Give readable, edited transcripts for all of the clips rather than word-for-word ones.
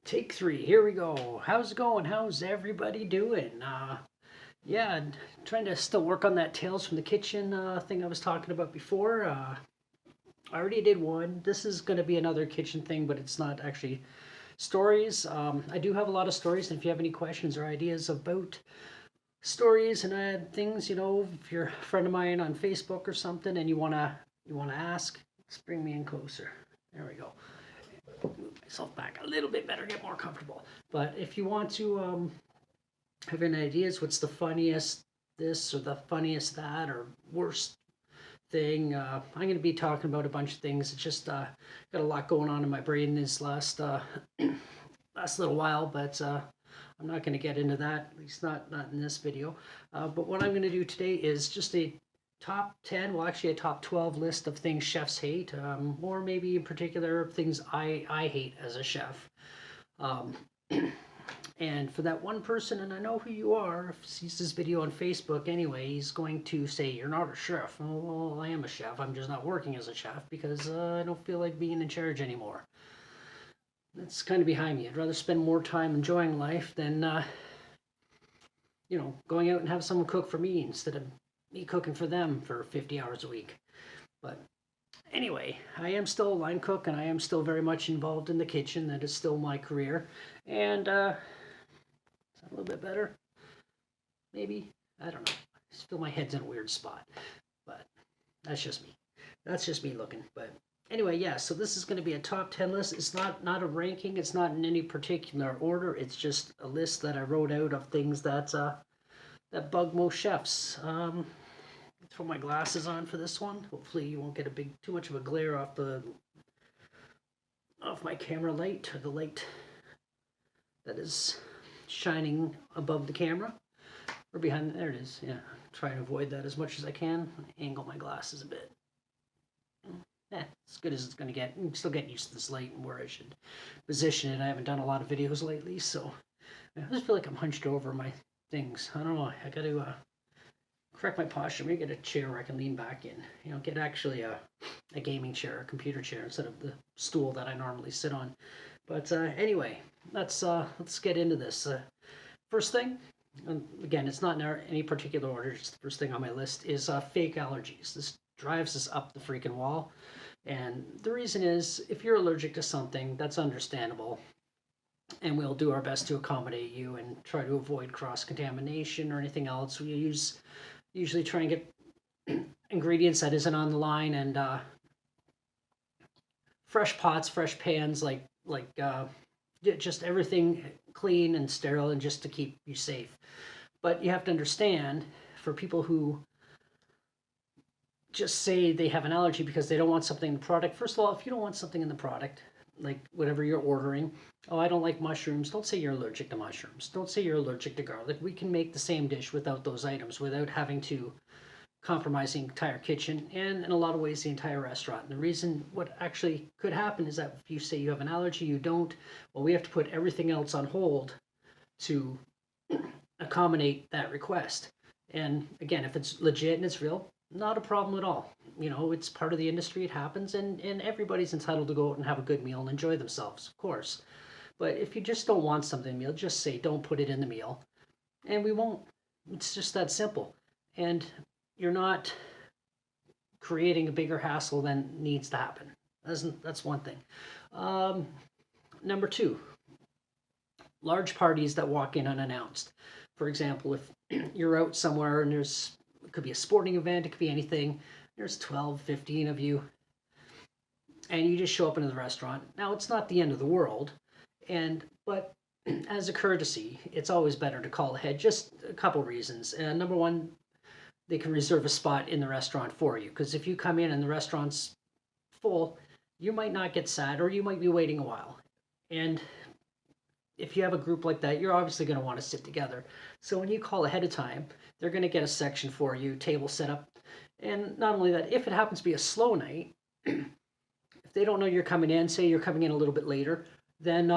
Take three, here we go. How's it going? How's everybody doing? Yeah, trying to still work on that Tales from the Kitchen thing I was talking about before. I already did one. This is going to be another kitchen thing, but it's not actually stories. I do have a lot of stories, and if you have any questions or ideas about stories and things, if you're a friend of mine on Facebook or something and you wanna ask, just bring me in closer. There we go. Move myself back a little bit better, get more comfortable. But if you want to have any ideas, what's the funniest this or the funniest that or worst thing, I'm going to be talking about a bunch of things. It's just got a lot going on in my brain this last last little while, but I'm not going to get into that, at least not in this video. But what I'm going to do today is just a top 10, well actually a top 12 list of things chefs hate, or maybe in particular things I hate as a chef. And for that one person, and I know who you are, if he sees this video on Facebook anyway, he's going to say, "You're not a chef." Well, I am a chef. I'm just not working as a chef because I don't feel like being in charge anymore. That's kind of behind me. I'd rather spend more time enjoying life than, going out and have someone cook for me instead of me cooking for them for 50 hours a week. But anyway, I am still a line cook and I am still very much involved in the kitchen. That is still my career. And, is that a little bit better? Maybe? I don't know. I just feel my head's in a weird spot. But that's just me. That's just me looking. But anyway, yeah, so this is going to be a top 10 list. It's not a ranking. It's not in any particular order. It's just a list that I wrote out of things that bug most chefs. Throw my glasses on for this one. Hopefully you won't get too much of a glare off my camera light, or the light that is shining above the camera or behind. There it is. Yeah, try and avoid that as much as I can. Angle my glasses a bit. As good as it's going to get. I'm still getting used to this light and where I should position it. I haven't done a lot of videos lately, so I just feel like I'm hunched over my things. I don't know. I got to correct my posture. Maybe get a chair where I can lean back in. Get actually a gaming chair, a computer chair, instead of the stool that I normally sit on. But anyway, let's get into this. First thing, and again, it's not in any particular order. Just the first thing on my list is fake allergies. This drives us up the freaking wall. And the reason is, if you're allergic to something, that's understandable. And we'll do our best to accommodate you and try to avoid cross-contamination or anything else. We usually try and get ingredients that isn't on the line, and fresh pots, fresh pans, like just everything clean and sterile, and just to keep you safe. But you have to understand, for people who just say they have an allergy because they don't want something in the product. First of all, if you don't want something in the product, like whatever you're ordering, oh, I don't like mushrooms, don't say you're allergic to mushrooms. Don't say you're allergic to garlic. We can make the same dish without those items, without having to compromise the entire kitchen and in a lot of ways the entire restaurant. And the reason what actually could happen is that if you say you have an allergy, you don't, well, we have to put everything else on hold to accommodate that request. And again, if it's legit and it's real, not a problem at all. It's part of the industry, it happens, and everybody's entitled to go out and have a good meal and enjoy themselves, of course. But if you just don't want something in the meal, just say don't put it in the meal, and we won't. It's just that simple. And you're not creating a bigger hassle than needs to happen. That's one thing. Number two, large parties that walk in unannounced. For example, if you're out somewhere and it could be a sporting event, it could be anything, there's 12, 15 of you, and you just show up into the restaurant. Now, it's not the end of the world, but as a courtesy, it's always better to call ahead. Just a couple reasons. Number one, they can reserve a spot in the restaurant for you, because if you come in and the restaurant's full, you might not get sat, or you might be waiting a while. And if you have a group like that, you're obviously going to want to sit together. So when you call ahead of time, they're going to get a section for you, table set up. And not only that, if it happens to be a slow night, if they don't know you're coming in, say you're coming in a little bit later, then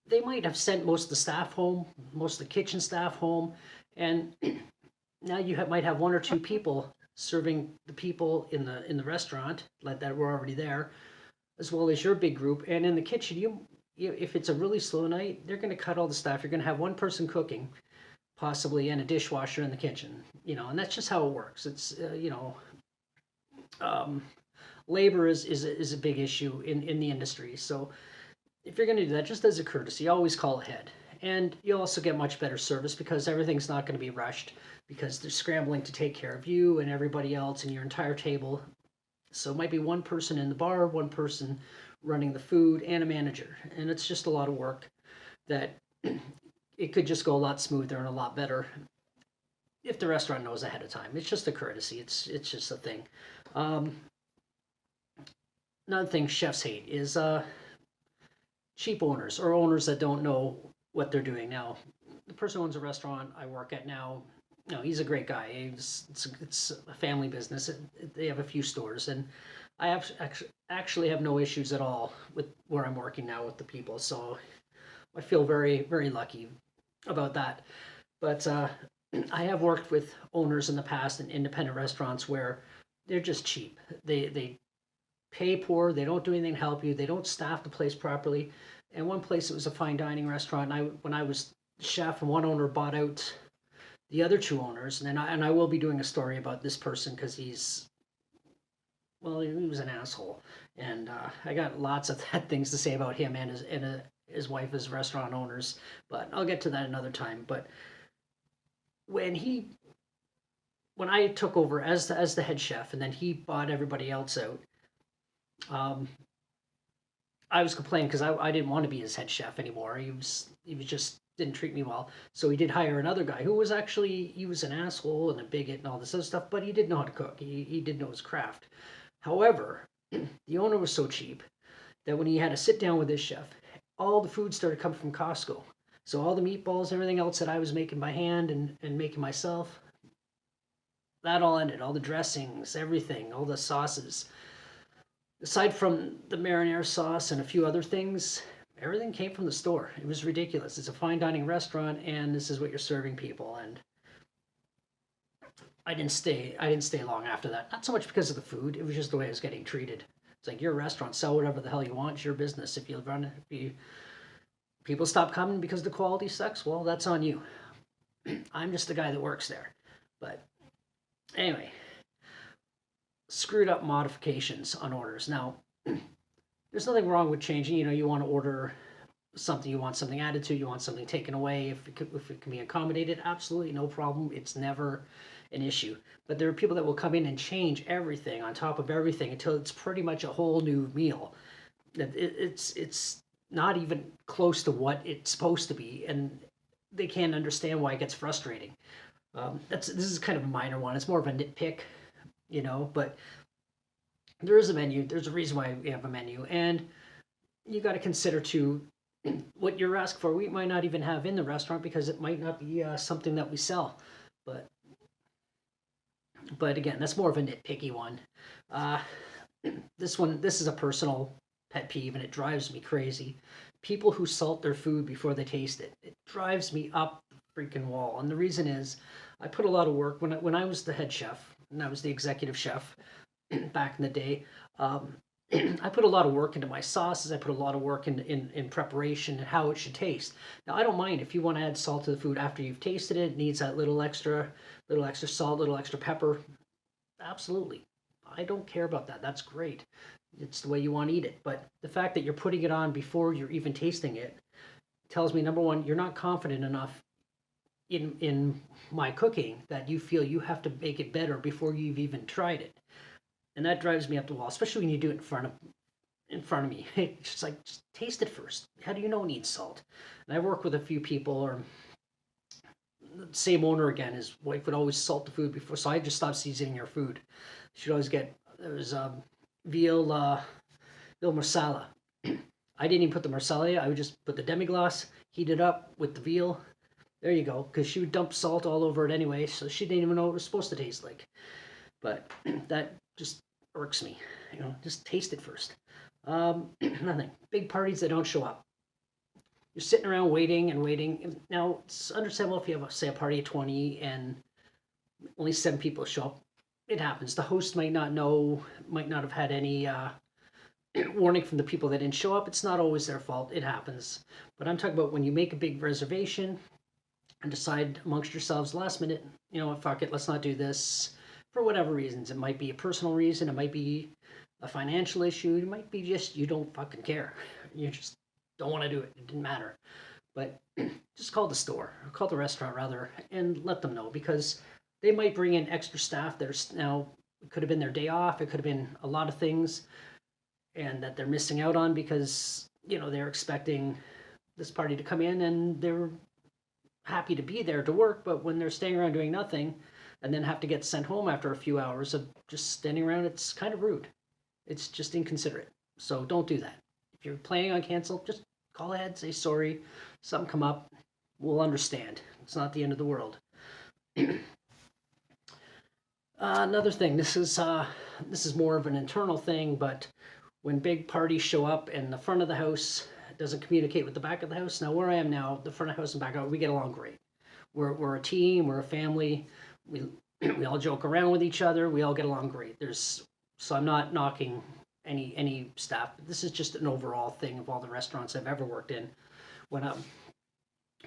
they might have sent most of the staff home, most of the kitchen staff home, and now you might have one or two people serving the people in the restaurant that were already there, as well as your big group. And in the kitchen, if it's a really slow night, they're going to cut all the staff. You're going to have one person cooking, possibly, and a dishwasher in the kitchen. And that's just how it works. It's um, labor is a big issue in the industry. So if you're going to do that, just as a courtesy, always call ahead. And you'll also get much better service because everything's not going to be rushed because they're scrambling to take care of you and everybody else and your entire table. So it might be one person in the bar, one person running the food, and a manager. And it's just a lot of work that it could just go a lot smoother and a lot better if the restaurant knows ahead of time. It's just a courtesy. It's just a thing. Um, Another thing chefs hate is cheap owners or owners that don't know what they're doing. Now, the person who owns a restaurant I work at now, he's a great guy. It's a family business. They have a few stores, and I have actually have no issues at all with where I'm working now with the people. So I feel very, very lucky about that. But I have worked with owners in the past in independent restaurants where they're just cheap. They pay poor. They don't do anything to help you. They don't staff the place properly. And one place, it was a fine dining restaurant. And when I was chef, and one owner bought out the other two owners, and I will be doing a story about this person because he was an asshole, and I got lots of bad things to say about him and his wife as restaurant owners. But I'll get to that another time. But when I took over as the head chef, and then he bought everybody else out, I was complaining because I didn't want to be his head chef anymore. He was just didn't treat me well. So he did hire another guy who was he was an asshole and a bigot and all this other stuff, but he did know how to cook. He did know his craft. However, the owner was so cheap that when he had to sit down with his chef, all the food started coming from Costco. So all the meatballs, everything else that I was making by hand and making myself, that all ended. All the dressings, everything, all the sauces. Aside from the marinara sauce and a few other things, everything came from the store. It was ridiculous. It's a fine dining restaurant, and this is what you're serving people. And I didn't stay long after that. Not so much because of the food. It was just the way I was getting treated. It's like, you're a restaurant. Sell whatever the hell you want. It's your business. If you run it, if people stop coming because the quality sucks, well, that's on you. I'm just the guy that works there. But anyway, screwed up modifications on orders. Now, there's nothing wrong with changing. You want to order something, you want something added to, you want something taken away. If it can be accommodated, absolutely no problem. It's never an issue. But there are people that will come in and change everything on top of everything until it's pretty much a whole new meal. It's not even close to what it's supposed to be, and they can't understand why it gets frustrating. This is kind of a minor one. It's more of a nitpick, but there is a menu. There's a reason why we have a menu, and you got to consider too what you're asking for. We might not even have in the restaurant because it might not be something that we sell. But again, that's more of a nitpicky one. This is a personal pet peeve, and it drives me crazy. People who salt their food before they taste it. It drives me up the freaking wall. And the reason is, I put a lot of work when I was the head chef and I was the executive chef back in the day. I put a lot of work into my sauces. I put a lot of work in preparation and how it should taste. Now, I don't mind if you want to add salt to the food after you've tasted it. It needs that little extra salt, little extra pepper. Absolutely. I don't care about that. That's great. It's the way you want to eat it. But the fact that you're putting it on before you're even tasting it tells me, number one, you're not confident enough in my cooking that you feel you have to make it better before you've even tried it. And that drives me up the wall, especially when you do it in front of me. It's just like, just taste it first. How do you know it needs salt? And I've worked with a few people, or the same owner again, his wife would always salt the food before, so I just stopped seasoning her food. She'd always get, there was veal marsala. I didn't even put the marsala, I would just put the demi-glace, heat it up with the veal. There you go, because she would dump salt all over it anyway, so she didn't even know what it was supposed to taste like. But that just irks me. Just taste it first. Nothing. Big parties that don't show up. You're sitting around waiting and waiting. Now, it's understandable if you have, say, a party of 20 and only 7 people show up. It happens. The host might not know, might not have had any warning from the people that didn't show up. It's not always their fault. It happens. But I'm talking about when you make a big reservation and decide amongst yourselves last minute, you know what, fuck it, let's not do this for whatever reasons. It might be a personal reason. It might be a financial issue. It might be just you don't fucking care. You just don't want to do it. It didn't matter. But just call the store, or call the restaurant rather, and let them know, because they might bring in extra staff that are now, it could have been their day off. It could have been a lot of things, and that they're missing out on because, you know, they're expecting this party to come in and they're happy to be there to work, but when they're staying around doing nothing and then have to get sent home after a few hours of just standing around, it's kind of rude. It's just inconsiderate. So don't do that. If you're planning on cancel, just call ahead, say sorry, something come up, we'll understand. It's not the end of the world. Another thing, this is more of an internal thing, but when big parties show up and the front of the house doesn't communicate with the back of the house. Now, where I am now, the front of the house and back of the house, we get along great. We're a team, we're a family. We we all joke around with each other. We all get along great. So I'm not knocking any staff. This is just an overall thing of all the restaurants I've ever worked in. When a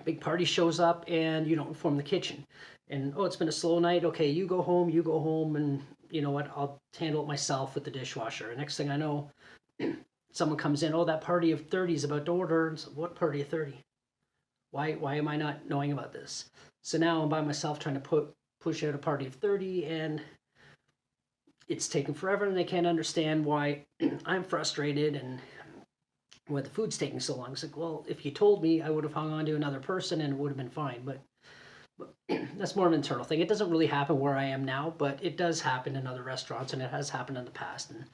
big party shows up and you don't inform the kitchen, and it's been a slow night. Okay, you go home, and you know what? I'll handle it myself with the dishwasher. And next thing I know, someone comes in. Oh, that party of 30 is about to order. And so, what party of 30? Why am I not knowing about this? So now I'm by myself trying to push out a party of 30, and it's taken forever, and they can't understand why I'm frustrated and why the food's taking so long. It's like, well, if you told me, I would have hung on to another person and it would have been fine. But that's more of an internal thing. It doesn't really happen where I am now, but it does happen in other restaurants, and it has happened in the past. And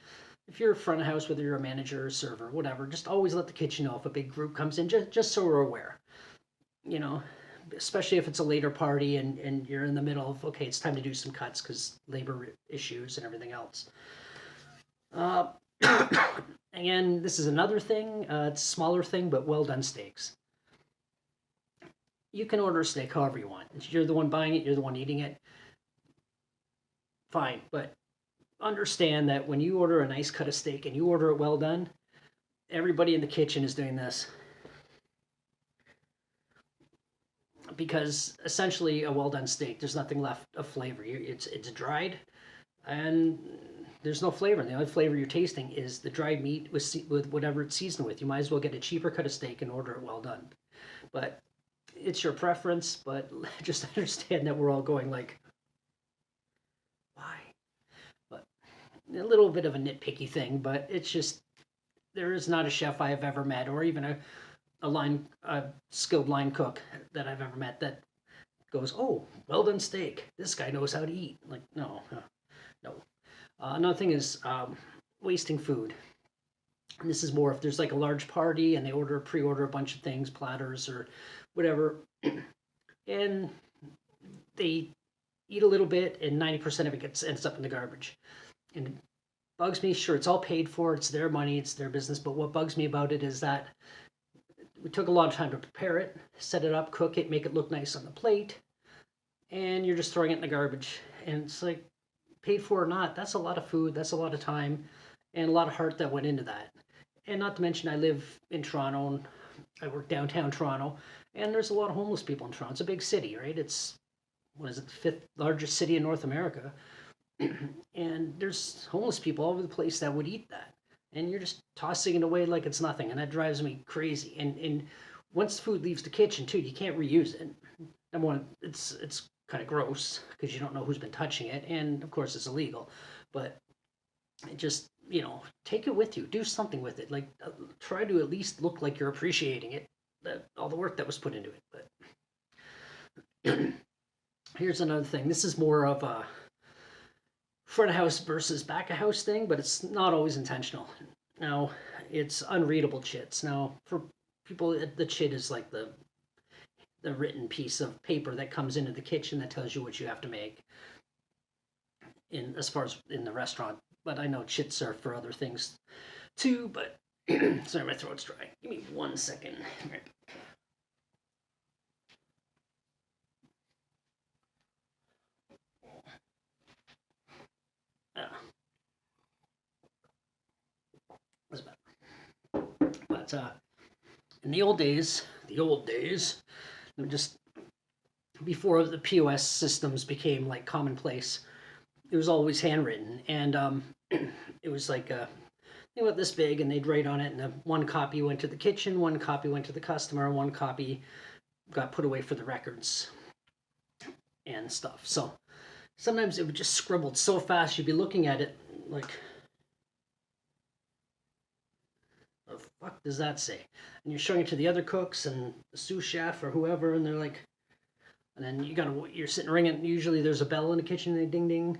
if you're a front of house, whether you're a manager or server, whatever, just always let the kitchen know if a big group comes in, just so we're aware. You know, especially if it's a later party and you're in the middle of, okay, it's time to do some cuts because labor issues and everything else. Again, this is another thing. It's a smaller thing, but well done steaks. You can order a steak however you want. You're the one buying it. You're the one eating it. Fine, but understand that when you order a nice cut of steak and you order it well done, everybody in the kitchen is doing this. Because essentially a well done steak, there's nothing left of flavor. It's dried, and there's no flavor. The only flavor you're tasting is the dried meat with whatever it's seasoned with. You might as well get a cheaper cut of steak and order it well done. But it's your preference. But just understand that we're all going like, why? But a little bit of a nitpicky thing. But it's just, there is not a chef I have ever met, or even a skilled line cook that I've ever met that goes, oh, well done steak. This guy knows how to eat. Like, no. Another thing is wasting food. And this is more if there's like a large party and they pre-order a bunch of things, platters or whatever, and they eat a little bit and 90% of it ends up in the garbage. And it bugs me. Sure, it's all paid for. It's their money. It's their business. But what bugs me about it is that we took a lot of time to prepare it, set it up, cook it, make it look nice on the plate, and you're just throwing it in the garbage. And it's like, paid for or not, that's a lot of food, that's a lot of time, and a lot of heart that went into that. And not to mention, I live in Toronto, and I work downtown Toronto, and there's a lot of homeless people in Toronto. It's a big city, right? It's, the fifth largest city in North America. And there's homeless people all over the place that would eat that. And you're just tossing it away like it's nothing, and that drives me crazy. And once the food leaves the kitchen too, you can't reuse it. Number one, it's kind of gross because you don't know who's been touching it, and of course it's illegal. But it just, take it with you, do something with it. Like, try to at least look like you're appreciating it, all the work that was put into it. But here's another thing. This is more of a front of house versus back of house thing, but it's not always intentional. Now, it's unreadable chits. Now, for people, the chit is like the written piece of paper that comes into the kitchen that tells you what you have to make as far as in the restaurant. But I know chits are for other things too, but sorry, my throat's dry. Give me 1 second. That's better. But in the old days, just before the POS systems became like commonplace, it was always handwritten, and it was like they went this big, and they'd write on it, and one copy went to the kitchen, one copy went to the customer, and one copy got put away for the records and stuff. So sometimes it would just scribbled so fast, you'd be looking at it like, what the fuck does that say? And you're showing it to the other cooks and the sous chef or whoever, and they're like, and then you're sitting ringing. Usually there's a bell in the kitchen, and they ding ding,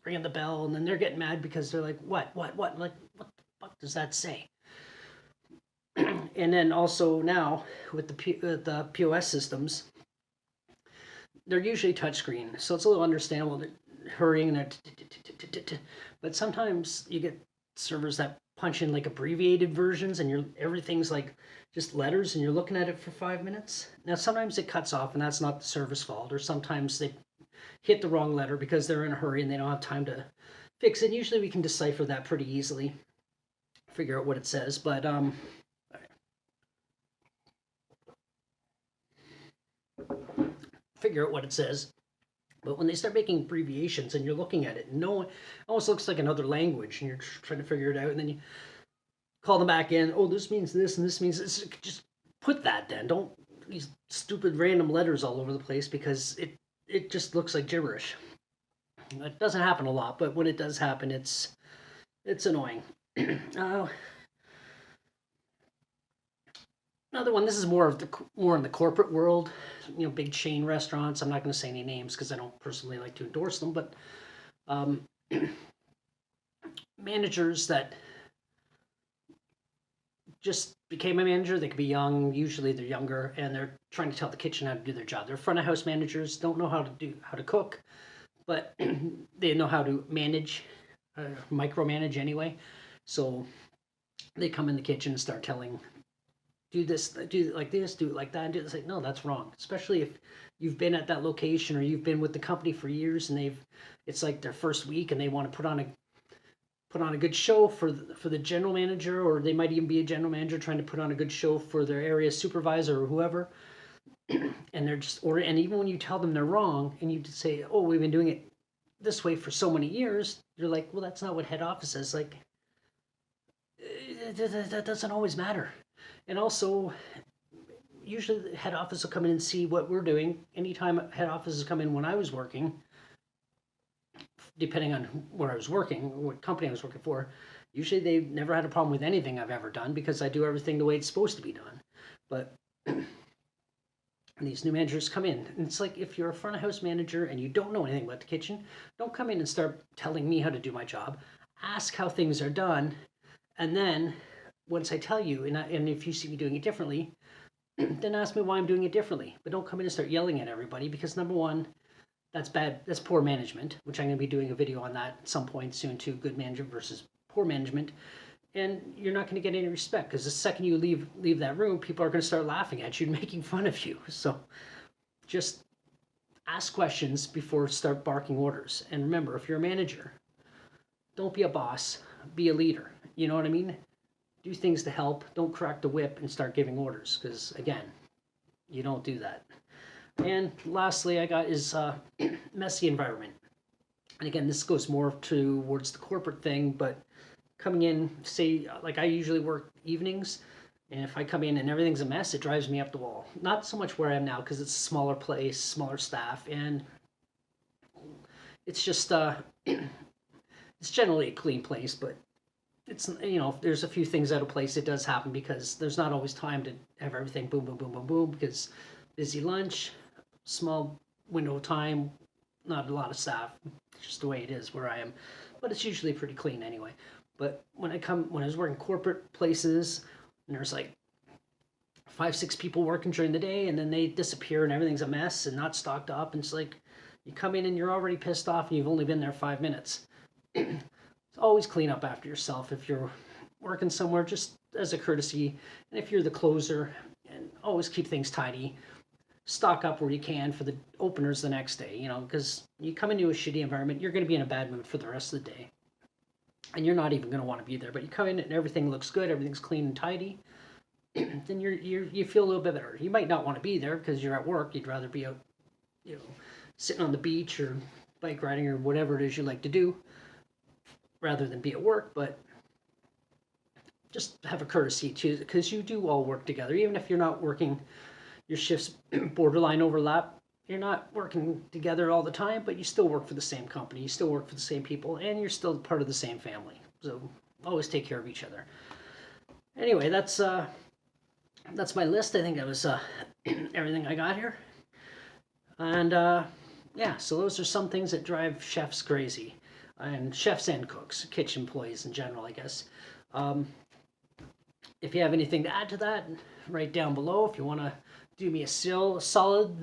ringing the bell, and then they're getting mad because they're like, what? Like, what the fuck does that say? And then also now with the POS systems, they're usually touchscreen, so it's a little understandable. They're hurrying, and but sometimes you get servers that punch in like abbreviated versions, and everything's like just letters, and you're looking at it for 5 minutes. Now sometimes it cuts off, and that's not the server's fault, or sometimes they hit the wrong letter because they're in a hurry and they don't have time to fix it. Usually we can decipher that pretty easily, figure out what it says, but figure out what it says. But when they start making abbreviations and you're looking at it, it almost looks like another language, and you're trying to figure it out, and then you call them back in. Oh, this means this, and this means this. Just put that then. Don't these stupid random letters all over the place, because it just looks like gibberish. It doesn't happen a lot, but when it does happen, it's annoying. Another one. This is more in the corporate world. Big chain restaurants. I'm not going to say any names because I don't personally like to endorse them, but managers that just became a manager. They could be young. Usually they're younger, and they're trying to tell the kitchen how to do their job. They're front of house managers. Don't know how to cook, but they know how to manage, micromanage anyway. So they come in the kitchen and start telling, do this, do it like this, do it like that, and do this. Like, no, that's wrong. Especially if you've been at that location, or you've been with the company for years, and it's like their first week, and they want to put on a good show for the general manager, or they might even be a general manager trying to put on a good show for their area supervisor or whoever. And they're just and even when you tell them they're wrong, and you say, oh, we've been doing it this way for so many years, you're like, well, that's not what head office is. Like, that doesn't always matter. And also, usually the head office will come in and see what we're doing. Anytime head offices come in when I was working, depending on where I was working, what company I was working for, usually they never had a problem with anything I've ever done, because I do everything the way it's supposed to be done. But these new managers come in, and it's like, if you're a front of house manager and you don't know anything about the kitchen, don't come in and start telling me how to do my job. Ask how things are done, and then once I tell you, and if you see me doing it differently, then ask me why I'm doing it differently. But don't come in and start yelling at everybody, because number one, that's bad. That's poor management, which I'm going to be doing a video on that at some point soon too. Good management versus poor management. And you're not going to get any respect, because the second you leave that room, people are going to start laughing at you and making fun of you. So just ask questions before start barking orders. And remember, if you're a manager, don't be a boss, be a leader. You know what I mean? Do things to help. Don't crack the whip and start giving orders, because again, you don't do that. And lastly, I got is messy environment. And again, this goes more towards the corporate thing, but coming in, say, like I usually work evenings, and if I come in and everything's a mess, it drives me up the wall. Not so much where I am now, because it's a smaller place, smaller staff, and it's just, it's generally a clean place, but it's, if there's a few things out of place, it does happen, because there's not always time to have everything boom, boom, boom, boom, boom, because busy lunch, small window of time, not a lot of staff. It's just the way it is where I am, but it's usually pretty clean anyway. But when I was working corporate places, and there's like 5-6 people working during the day, and then they disappear and everything's a mess and not stocked up, and it's like you come in and you're already pissed off and you've only been there 5 minutes. Always clean up after yourself if you're working somewhere, just as a courtesy. And if you're the closer, and always keep things tidy. Stock up where you can for the openers the next day, because you come into a shitty environment, you're going to be in a bad mood for the rest of the day. And you're not even going to want to be there. But you come in and everything looks good, everything's clean and tidy. then you feel a little bit better. You might not want to be there because you're at work. You'd rather be out, sitting on the beach or bike riding or whatever it is you like to do, rather than be at work. But just have a courtesy to, because you do all work together, even if you're not working your shifts borderline overlap. You're not working together all the time, but you still work for the same company. You still work for the same people, and you're still part of the same family. So always take care of each other. Anyway, that's my list. I think that was everything I got here. And yeah, so those are some things that drive chefs crazy, and chefs and cooks, kitchen employees in general, I guess. If you have anything to add to that, write down below. If you want to do me a solid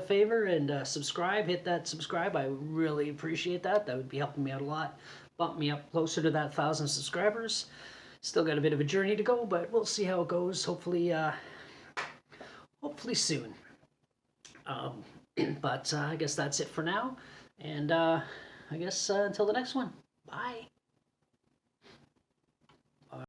favor and subscribe, hit that subscribe. I really appreciate that. That would be helping me out a lot. Bump me up closer to that 1,000 subscribers. Still got a bit of a journey to go, but we'll see how it goes. Hopefully soon. But I guess that's it for now. And I guess until the next one. Bye.